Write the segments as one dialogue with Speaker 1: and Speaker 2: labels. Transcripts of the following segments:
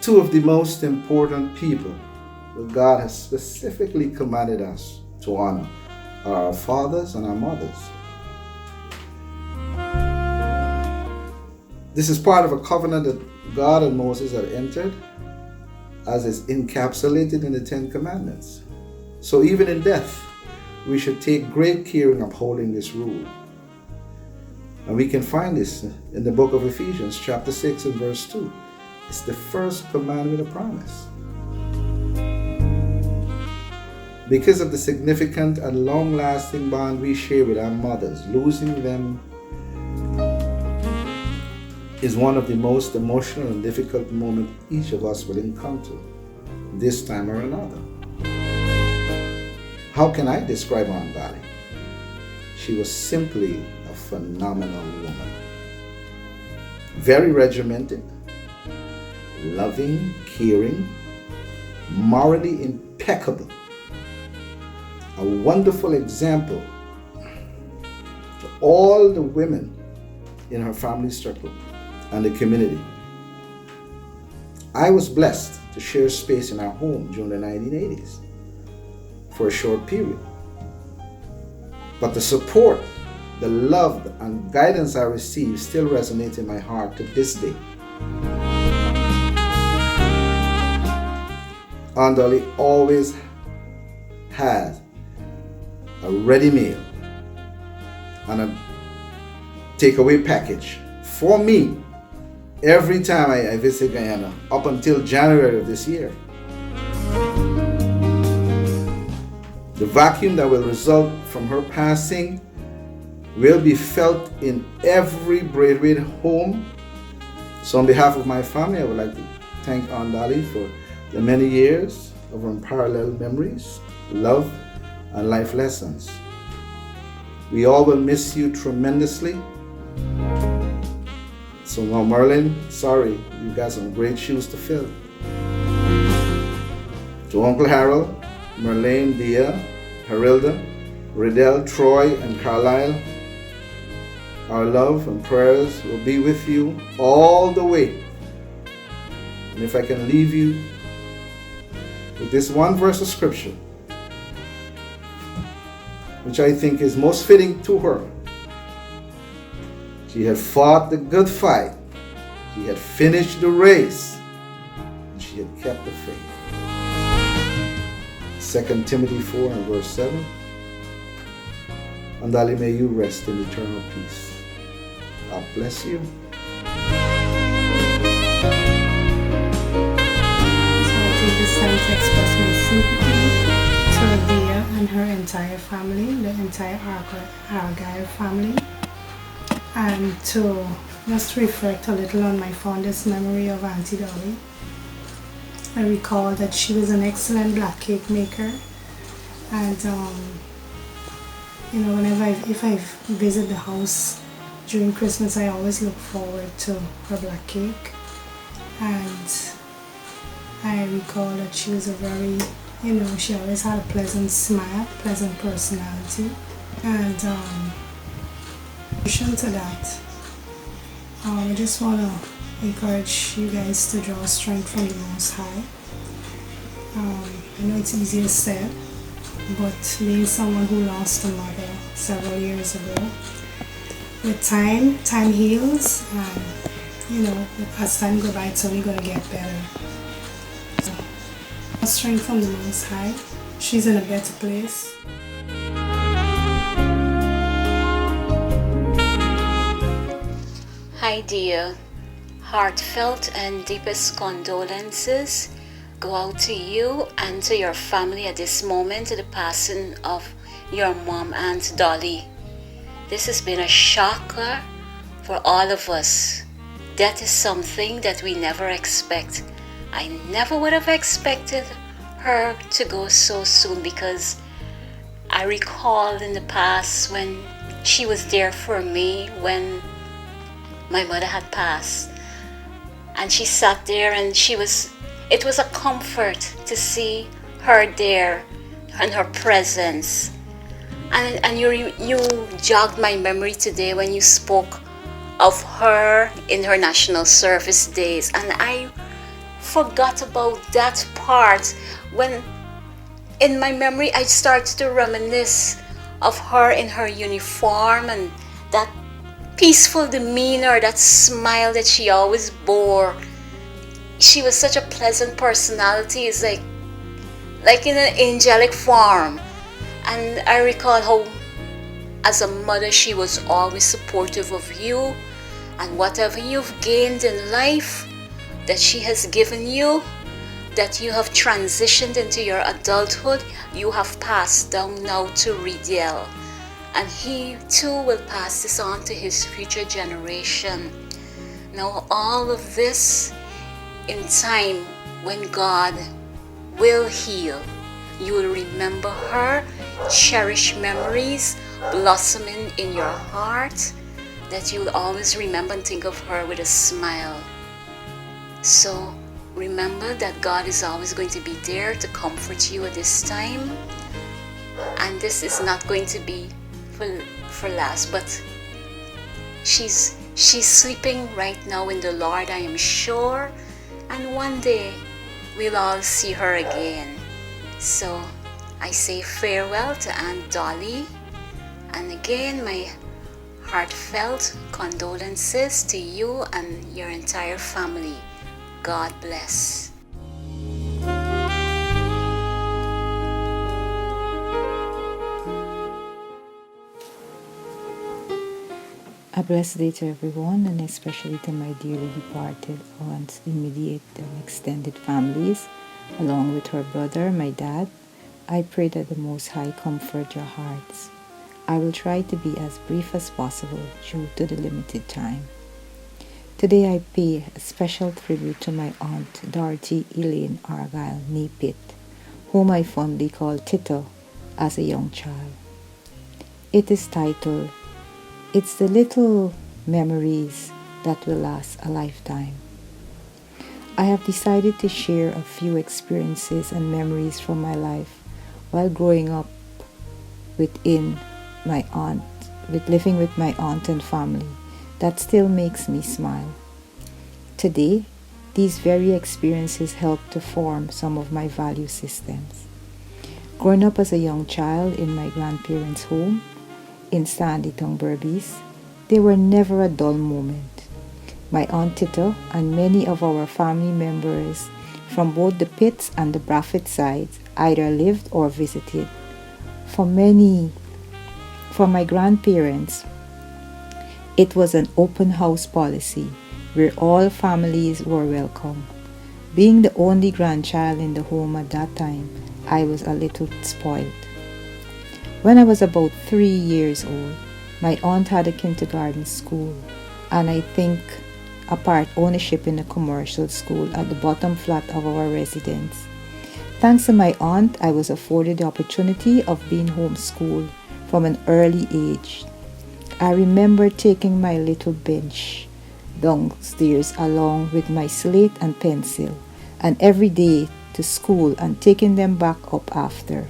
Speaker 1: two of the most important people that God has specifically commanded us to honor are our fathers and our mothers. This is part of a covenant that God and Moses had entered, as is encapsulated in the Ten Commandments. So even in death, we should take great care in upholding this rule. And we can find this in the book of Ephesians, chapter 6 and verse 2. It's the first commandment of promise. Because of the significant and long-lasting bond we share with our mothers, losing them is one of the most emotional and difficult moments each of us will encounter, this time or another. How can I describe Aunt Dolly? She was simply a phenomenal woman. Very regimented, loving, caring, morally impeccable. A wonderful example to all the women in her family circle and the community. I was blessed to share space in our home during the 1980s for a short period. But the support, the love, and guidance I received still resonate in my heart to this day. Aunt Dolly always had a ready meal and a takeaway package for me every time I visit Guyana up until January of this year. The vacuum that will result from her passing will be felt in every Brathwaite home. So on behalf of my family, I would like to thank Aunt Dolly for the many years of unparalleled memories, love, and life lessons. We all will miss you tremendously. So now, Merlin, sorry, you got some great shoes to fill. To Uncle Harold, Merlane, Dia, Harilda, Riddell, Troy, and Carlisle, our love and prayers will be with you all the way. And if I can leave you with this one verse of scripture, which I think is most fitting to her. She had fought the good fight. She had finished the race. And she had kept the faith. 2 Timothy 4 and verse 7. Aunt Dolly, may you rest in eternal peace. God bless you.
Speaker 2: So I take this time to express my sympathy to Dia and her entire family, the entire Argyle family, and to just reflect a little on my fondest memory of Auntie Dolly. I recall that she was an excellent black cake maker, and whenever if I visit the house during Christmas, I always look forward to her black cake. And I recall that she was a very, she always had a pleasant smile, pleasant personality. And in addition to that, I just want to encourage you guys to draw strength from the Most High. I know it's easier said, but being someone who lost a mother several years ago, with time heals, and as time goes by, it's only going to get better. So, strength from the Most High. She's in a better place.
Speaker 3: Hi dear, heartfelt and deepest condolences go out to you and to your family at this moment to the passing of your mom, Aunt Dolly. This has been a shocker for all of us. Death is something that we never expect. I never would have expected her to go so soon, because I recall in the past when she was there for me when my mother had passed, and she sat there, and it was a comfort to see her there and her presence. And you jogged my memory today when you spoke of her in her national service days, and I forgot about that part when in my memory I started to reminisce of her in her uniform and that peaceful demeanor, that smile that she always bore. She was such a pleasant personality. It's like in an angelic form. And I recall how as a mother she was always supportive of you, and whatever you've gained in life that she has given you, that you have transitioned into your adulthood, you have passed down now to Ridiel. And he too will pass this on to his future generation. Now all of this in time when God will heal, you will remember her, cherish memories blossoming in your heart, that you will always remember and think of her with a smile. So remember that God is always going to be there to comfort you at this time, and this is not going to be for last, but she's sleeping right now in the Lord, I am sure, and one day we'll all see her again. So I say farewell to Aunt Dolly, and again my heartfelt condolences to you and your entire family. God bless.
Speaker 4: A blessed day to everyone, and especially to my dearly departed aunt's immediate and extended families, along with her brother, my dad. I pray that the Most High comfort your hearts. I will try to be as brief as possible due to the limited time. Today I pay a special tribute to my aunt, Dorothy Elaine Argyle nee Pitt, whom I fondly called Tito as a young child. It is titled, "It's the Little Memories That Will Last a Lifetime." I have decided to share a few experiences and memories from my life while growing up living with my aunt and family that still makes me smile. Today, these very experiences help to form some of my value systems. Growing up as a young child in my grandparents' home in Sandytown, Berbice, there were never a dull moment. My Aunt Tito and many of our family members from both the Pitts and the Brathwaite sides either lived or visited. For my grandparents, it was an open house policy where all families were welcome. Being the only grandchild in the home at that time, I was a little spoiled. When I was about 3 years old, my aunt had a kindergarten school, and I think a part ownership in a commercial school at the bottom flat of our residence. Thanks to my aunt, I was afforded the opportunity of being homeschooled from an early age. I remember taking my little bench downstairs along with my slate and pencil, and every day to school and taking them back up after.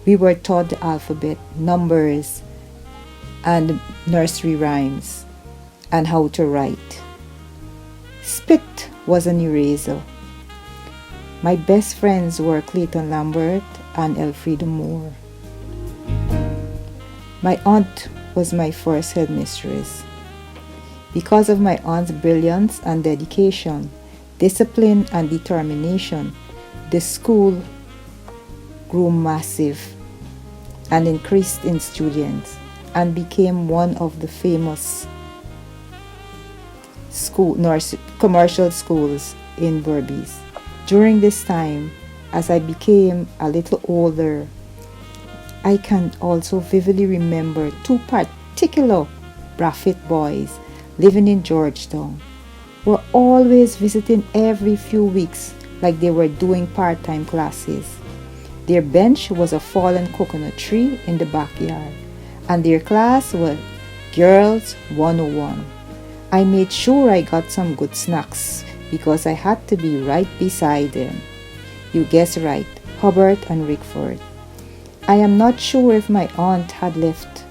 Speaker 4: We were taught the alphabet, numbers, and nursery rhymes, and how to write. Spit was an eraser. My best friends were Clayton Lambert and Elfrida Moore. My aunt was my first headmistress. Because of my aunt's brilliance and dedication, discipline and determination, the school grew massive and increased in students and became one of the famous commercial schools in Berbice. During this time, as I became a little older, I can also vividly remember two particular Brathwaite boys living in Georgetown were always visiting every few weeks like they were doing part-time classes. Their bench was a fallen coconut tree in the backyard, and their class was Girls 101. I made sure I got some good snacks because I had to be right beside them. You guessed right, Hubbard and Rickford. I am not sure if my aunt had left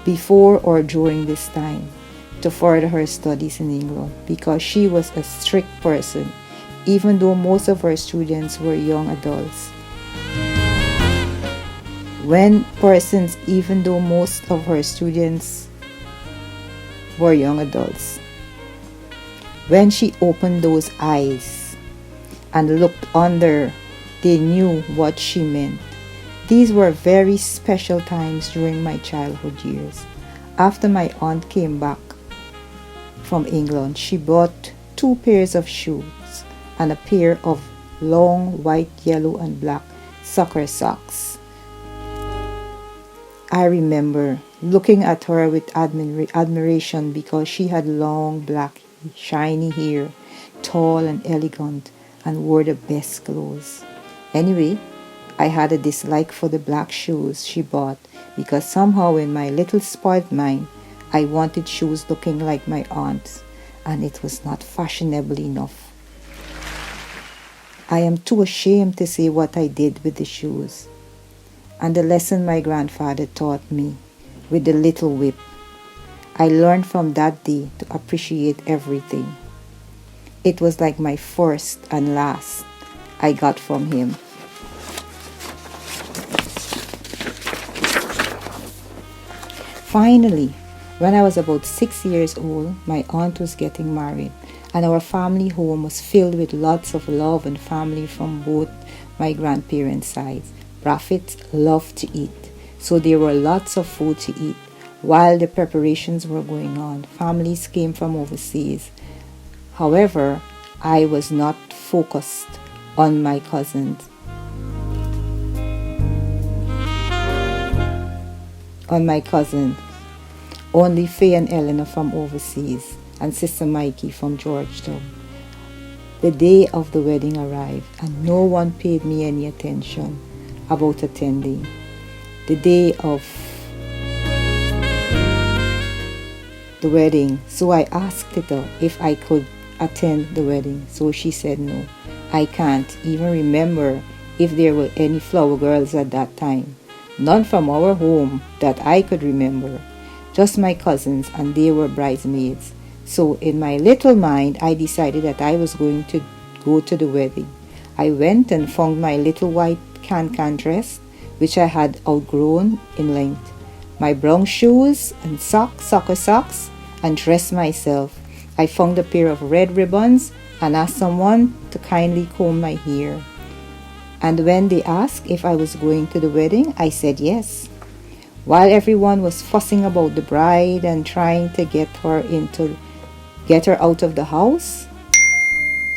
Speaker 4: before or during this time to further her studies in England because she was a strict person, even though most of her students were young adults. Even though most of her students were young adults. When she opened those eyes and looked under, they knew what she meant. These were very special times during my childhood years. After my aunt came back from England, she bought 2 pairs of shoes and a pair of long white, yellow, and black soccer socks. I remember looking at her with admiration because she had long, black, shiny hair, tall and elegant, and wore the best clothes. Anyway, I had a dislike for the black shoes she bought because somehow in my little spoiled mind, I wanted shoes looking like my aunt's, and it was not fashionable enough. I am too ashamed to say what I did with the shoes. And the lesson my grandfather taught me with the little whip. I learned from that day to appreciate everything. It was like my first and last I got from him. Finally, when I was about 6 years old, my aunt was getting married, and our family home was filled with lots of love and family from both my grandparents' sides. Brathwaite loved to eat, so there were lots of food to eat. While the preparations were going on, families came from overseas. However, I was not focused on my cousins. Only Faye and Eleanor from overseas, and Sister Mikey from Georgetown. The day of the wedding arrived, and no one paid me any attention about attending. The day of the wedding, so I asked Tita if I could attend the wedding, so she said no. I can't even remember if there were any flower girls at that time. None from our home that I could remember. Just my cousins, and they were bridesmaids. So in my little mind, I decided that I was going to go to the wedding. I went and found my little white can dress, which I had outgrown in length, my brown shoes and soccer socks, and dressed myself. I found a pair of red ribbons and asked someone to kindly comb my hair. And when they asked if I was going to the wedding, I said yes. While everyone was fussing about the bride and trying to get her out of the house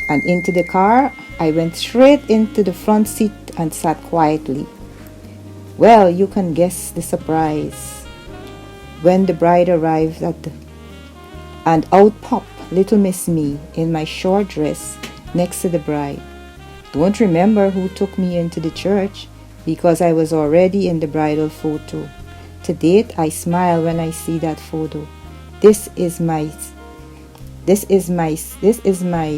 Speaker 4: and into the car, I went straight into the front seat and sat quietly. Well, you can guess the surprise when the bride arrived and out popped little Miss Me in my short dress next to the bride. Don't remember who took me into the church because I was already in the bridal photo. To date, I smile when I see that photo. This is my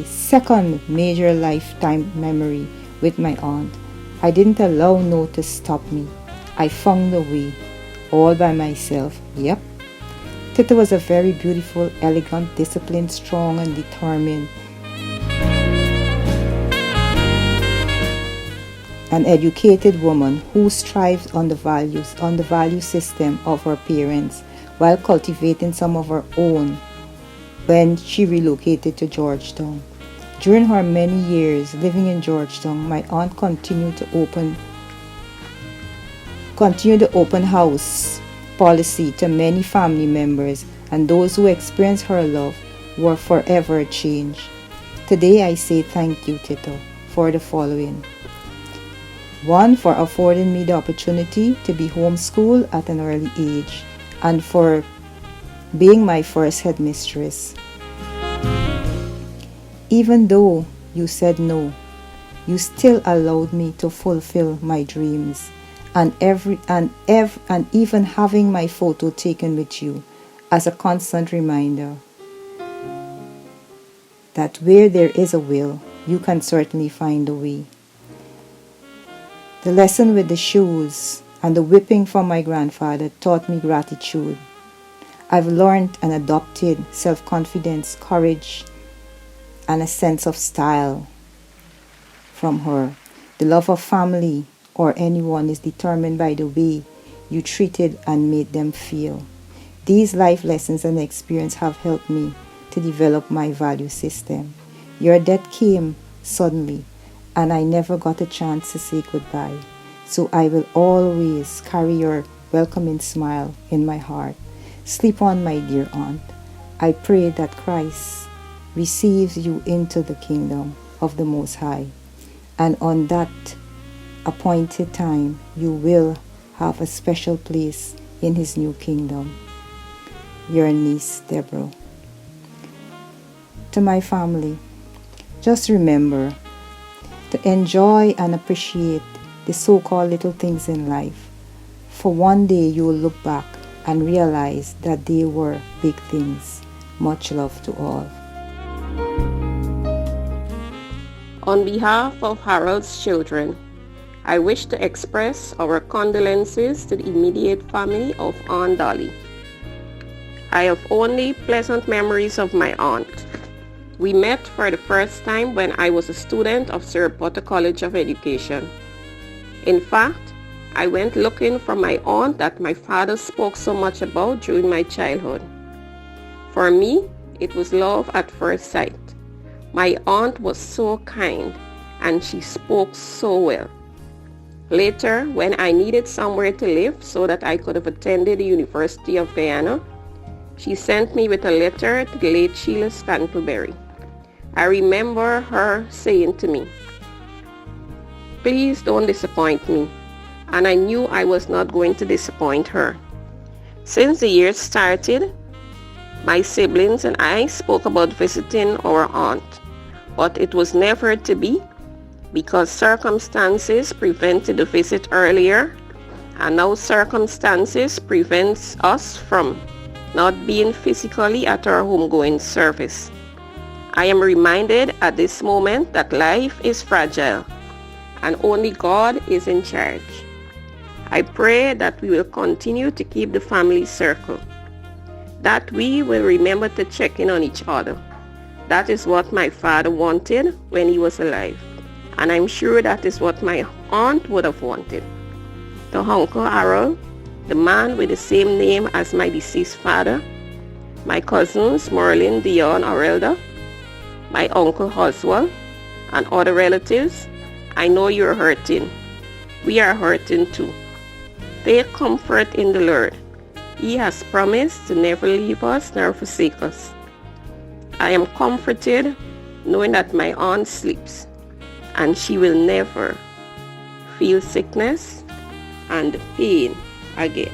Speaker 4: second major lifetime memory with my aunt. I didn't allow no to stop me. I found a way, all by myself. Yep. Tita was a very beautiful, elegant, disciplined, strong, and determined. An educated woman who strived on the value system of her parents while cultivating some of her own when she relocated to Georgetown. During her many years living in Georgetown, my aunt continued the open house policy to many family members, and those who experienced her love were forever changed. Today I say thank you, Tito, for the following. 1, for affording me the opportunity to be homeschooled at an early age, and for being my first headmistress. Even though you said no, you still allowed me to fulfill my dreams, and even having my photo taken with you as a constant reminder that where there is a will, you can certainly find a way. The lesson with the shoes and the whipping from my grandfather taught me gratitude. I've learned and adopted self-confidence, courage, and a sense of style. from her. The love of family or anyone is determined by the way you treated and made them feel. These life lessons and experience have helped me to develop my value system. Your death came suddenly, and I never got a chance to say goodbye. So I will always carry your welcoming smile in my heart. Sleep on, my dear aunt. I pray that Christ receives you into the kingdom of the Most High, and on that appointed time you will have a special place in his new kingdom. Your niece, Deborah. To my family, just remember to enjoy and appreciate the so-called little things in life, for one day you will look back and realize that they were big things. Much love to all.
Speaker 5: On behalf of Harold's children, I wish to express our condolences to the immediate family of Aunt Dolly. I have only pleasant memories of my aunt. We met for the first time when I was a student of Sir Potter College of Education. In fact, I went looking for my aunt that my father spoke so much about during my childhood. For me, it was love at first sight. My aunt was so kind and she spoke so well. Later, when I needed somewhere to live so that I could have attended the University of Guyana, she sent me with a letter to the late Sheila Scantlebury. I remember her saying to me, "Please don't disappoint me," and I knew I was not going to disappoint her. Since the year started, my siblings and I spoke about visiting our aunt, but it was never to be because circumstances prevented the visit earlier, and now circumstances prevents us from not being physically at our homegoing service. I am reminded at this moment that life is fragile and only God is in charge. I pray that we will continue to keep the family circle, that we will remember to check in on each other. That is what my father wanted when he was alive, and I'm sure that is what my aunt would have wanted. To Uncle Harold, the man with the same name as my deceased father, my cousins Merlin, Dion, Aurelda, my uncle Oswald, and other relatives, I know you're hurting. We are hurting too. Take comfort in the Lord. He has promised to never leave us nor forsake us. I am comforted knowing that my aunt sleeps and she will never feel sickness and pain again.